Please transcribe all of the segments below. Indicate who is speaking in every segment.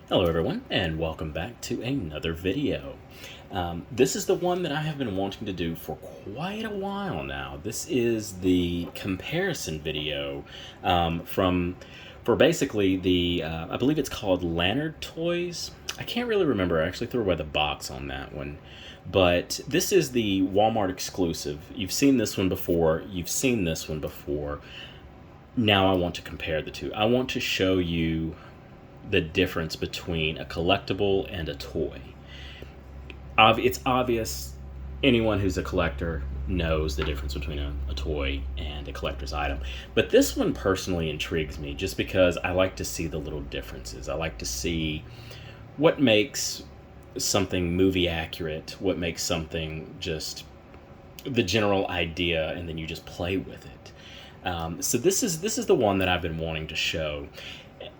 Speaker 1: Hello everyone, and welcome back to another video. This is the one that I have been wanting to do for quite a while now. This is the comparison video for basically the, I believe it's called Lanard toys. I can't really remember, I actually threw away the box on that one. But this is the Walmart exclusive. You've seen this one before, you've seen this one before. Now I want to compare the two. I want to show you the difference between a collectible and a toy. It's obvious. Anyone who's a collector knows the difference between a toy and a collector's item. But this one personally intrigues me just because I like to see the little differences. I like to see what makes something movie accurate, what makes something just the general idea, and then you just play with it. So this is the one that I've been wanting to show.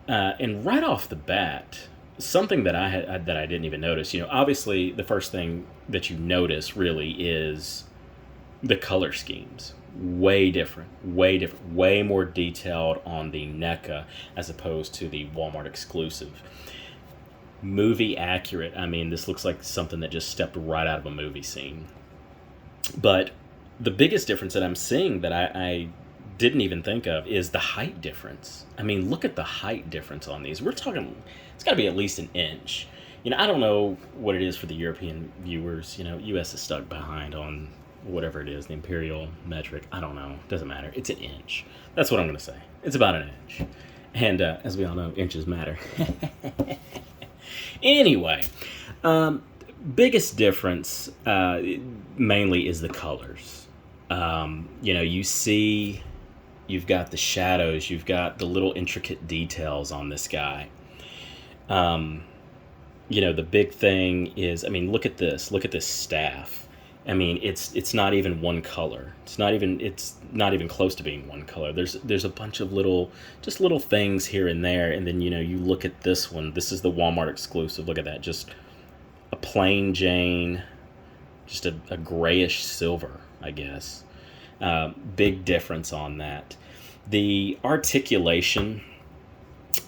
Speaker 1: And right off the bat, something that I didn't even notice. Obviously the first thing that you notice really is the color schemes. Way different, way more detailed on the NECA as opposed to the Walmart exclusive. Movie accurate. I mean, this looks like something that just stepped right out of a movie scene. But the biggest difference that I'm seeing that I didn't even think of is the height difference. I mean, look at the height difference on these. We're talking, it's got to be at least an inch. I don't know what it is for the European viewers. US is stuck behind on whatever it is, the imperial metric. I don't know. Doesn't matter. It's an inch. That's what I'm going to say. It's about an inch. And as we all know, inches matter. Anyway, biggest difference mainly is the colors. You see, you've got the shadows, you've got the little intricate details on this guy. The big thing is, I mean, look at this staff. I mean, it's not even one color. It's not even close to being one color. There's a bunch of little things here and there, and then you look at this one. This is the Walmart exclusive. Look at that, just a plain Jane, just a grayish silver, I guess. Big difference on that. The articulation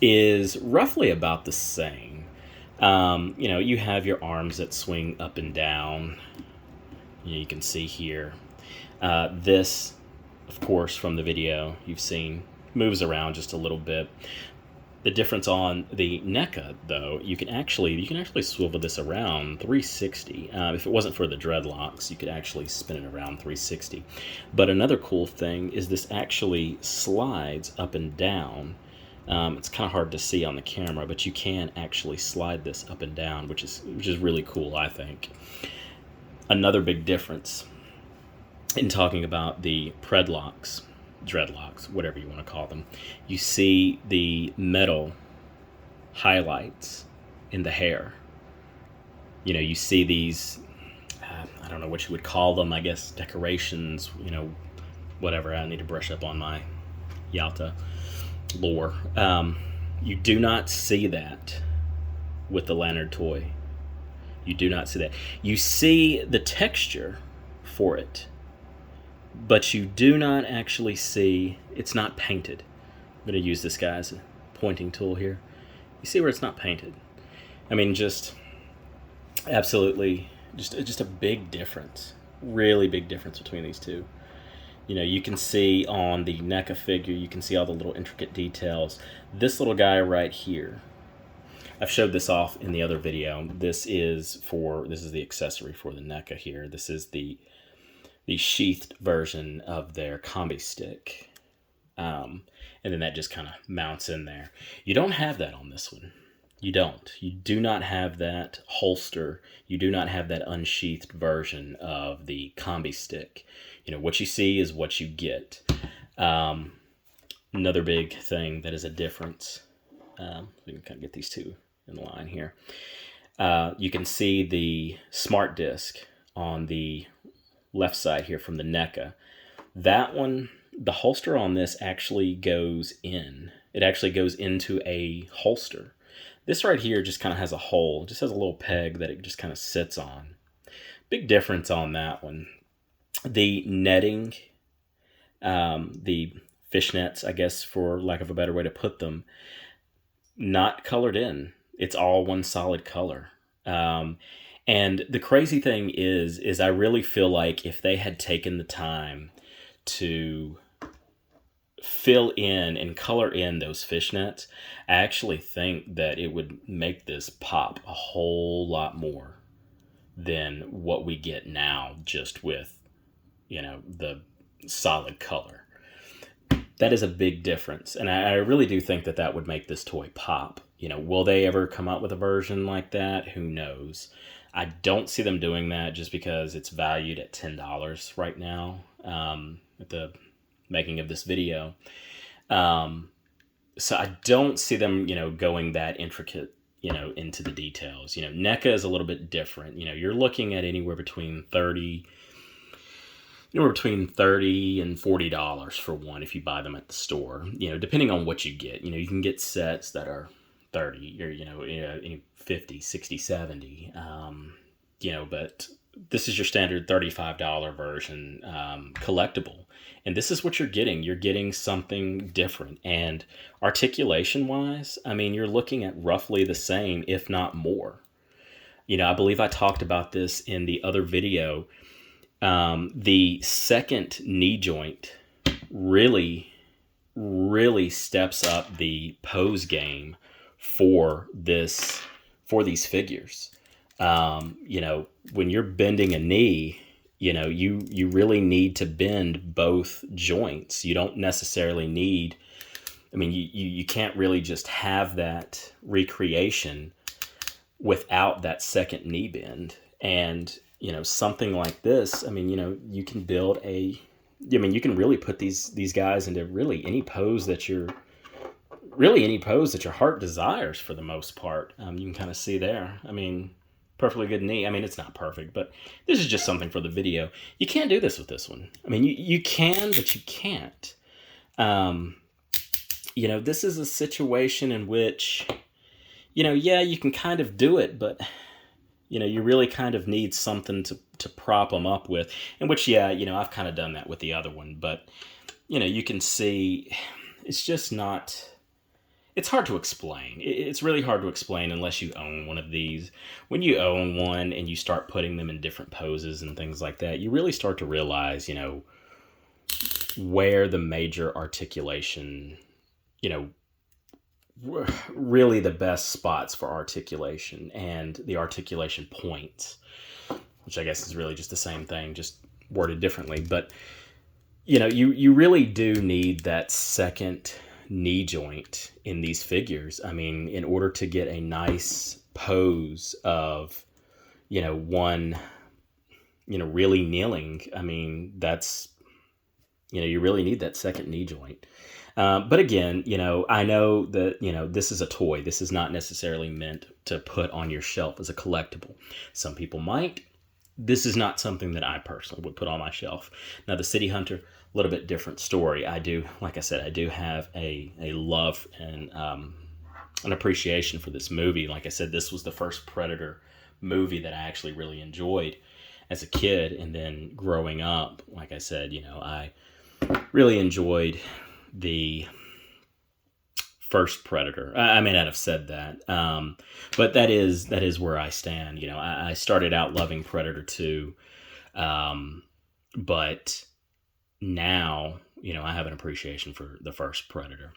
Speaker 1: is roughly about the same. You have your arms that swing up and down. You can see here. This, of course, from the video you've seen, moves around just a little bit. The difference on the NECA, though, you can actually swivel this around 360. If it wasn't for the dreadlocks, you could actually spin it around 360. But another cool thing is this actually slides up and down. It's kind of hard to see on the camera, but you can actually slide this up and down, which is really cool, I think. Another big difference in talking about the dreadlocks, whatever you want to call them, you see the metal highlights in the hair. You see these, I don't know what you would call them, I guess decorations, whatever. I need to brush up on my Yalta lore. You do not see that with the Lanard toy. You do not see that. You see the texture for it, but you do not actually see, it's not painted. I'm going to use this guy as a pointing tool here. You see where it's not painted. I mean, just absolutely, just a big difference. Really big difference between these two. You can see on the NECA figure, you can see all the little intricate details. This little guy right here, I've showed this off in the other video. This is the accessory for the NECA here. This is the sheathed version of their combi stick. And then that just kind of mounts in there. You don't have that on this one. You don't. You do not have that holster. You do not have that unsheathed version of the combi stick. What you see is what you get. Another big thing that is a difference. We can kind of get these two in line here. You can see the smart disc on the left side here from the NECA. That one, the holster on this actually goes in. It actually goes into a holster. This right here just kind of has a hole. It just has a little peg that it just kind of sits on. Big difference on that one. The netting, the fishnets, I guess, for lack of a better way to put them, not colored in. It's all one solid color. And the crazy thing is I really feel like if they had taken the time to fill in and color in those fishnets, I actually think that it would make this pop a whole lot more than what we get now just with, the solid color. That is a big difference. And I really do think that that would make this toy pop. Will they ever come out with a version like that? Who knows? I don't see them doing that just because it's valued at $10 right now, at the making of this video. So I don't see them, going that intricate, into the details. NECA is a little bit different. You're looking at anywhere between 30 and $40 for one if you buy them at the store, depending on what you get. You can get sets that are 30 or 50, 60, 70, but this is your standard $35 version, collectible, and this is what you're getting. You're getting something different, and articulation wise, you're looking at roughly the same, if not more. I believe I talked about this in the other video. The second knee joint really, really steps up the pose game for these figures. When you're bending a knee, you really need to bend both joints. You don't necessarily need, you can't really just have that recreation without that second knee bend. And, something like this, you can build you can really put these guys into really any pose that your heart desires for the most part. You can kind of see there. Perfectly good knee. It's not perfect, but this is just something for the video. You can't do this with this one. You can, but you can't. This is a situation in which, you can kind of do it, but, you really kind of need something to prop them up with. In which, I've kind of done that with the other one, but, you can see it's just not... It's hard to explain. It's really hard to explain unless you own one of these. When you own one and you start putting them in different poses and things like that, you really start to realize, where the major articulation, really the best spots for articulation and the articulation points, which I guess is really just the same thing, just worded differently. But, you really do need that second knee joint in these figures. In order to get a nice pose of, one, really kneeling, that's, you really need that second knee joint. But again, I know that, this is a toy. This is not necessarily meant to put on your shelf as a collectible. Some people might. This is not something that I personally would put on my shelf. Now, the City Hunter, a little bit different story. Like I said, I do have a love and an appreciation for this movie. Like I said, this was the first Predator movie that I actually really enjoyed as a kid. And then growing up, like I said, I really enjoyed the first Predator. I may not have said that, but that is where I stand. I started out loving Predator 2, but now, I have an appreciation for the first Predator.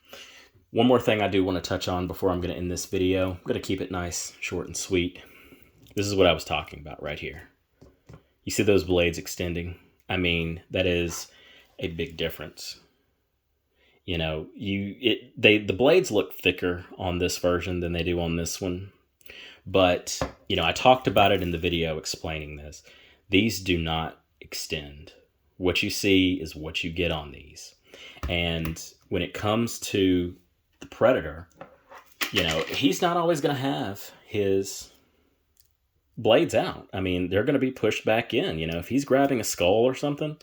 Speaker 1: One more thing I do want to touch on before I'm going to end this video. I'm going to keep it nice, short, and sweet. This is what I was talking about right here. You see those blades extending? That is a big difference. The blades look thicker on this version than they do on this one. But, I talked about it in the video explaining this. These do not extend. What you see is what you get on these. And when it comes to the Predator, he's not always going to have his blades out. They're going to be pushed back in. If he's grabbing a skull or something,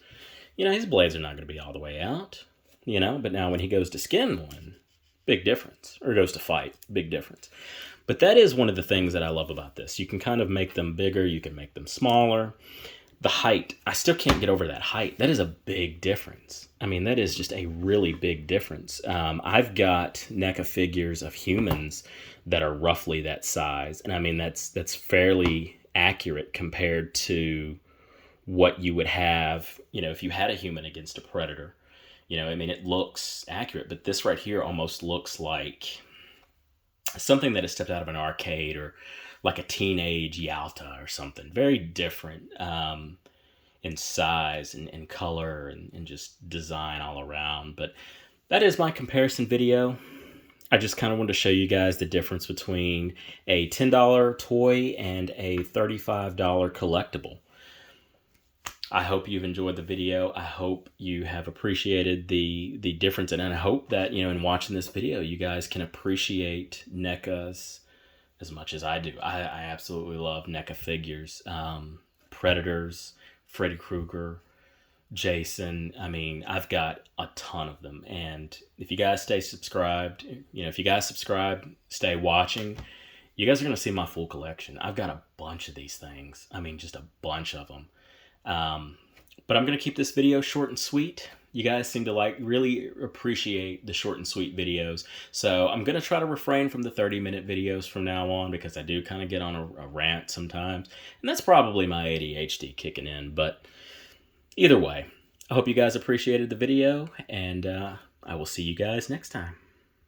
Speaker 1: his blades are not going to be all the way out. But now when he goes to skin one, big difference. Or goes to fight, big difference. But that is one of the things that I love about this. You can kind of make them bigger. You can make them smaller. The height, I still can't get over that height. That is a big difference. I mean, that is just a really big difference. I've got NECA figures of humans that are roughly that size, and I mean that's fairly accurate compared to what you would have, if you had a human against a predator. I mean, it looks accurate, but this right here almost looks like something that has stepped out of an arcade, or like a teenage Yalta or something. Very different in size and color and just design all around. But that is my comparison video. I just kind of wanted to show you guys the difference between a $10 toy and a $35 collectible. I hope you've enjoyed the video. I hope you have appreciated the difference, and I hope that, in watching this video, you guys can appreciate NECAs as much as I do. I absolutely love NECA figures. Predators, Freddy Krueger, Jason. I mean, I've got a ton of them. And if you guys stay subscribed, if you guys subscribe, stay watching, you guys are going to see my full collection. I've got a bunch of these things. I mean, just a bunch of them. But I'm going to keep this video short and sweet. You guys seem to really appreciate the short and sweet videos. So I'm going to try to refrain from the 30-minute videos from now on, because I do kind of get on a rant sometimes. And that's probably my ADHD kicking in. But either way, I hope you guys appreciated the video, and I will see you guys next time.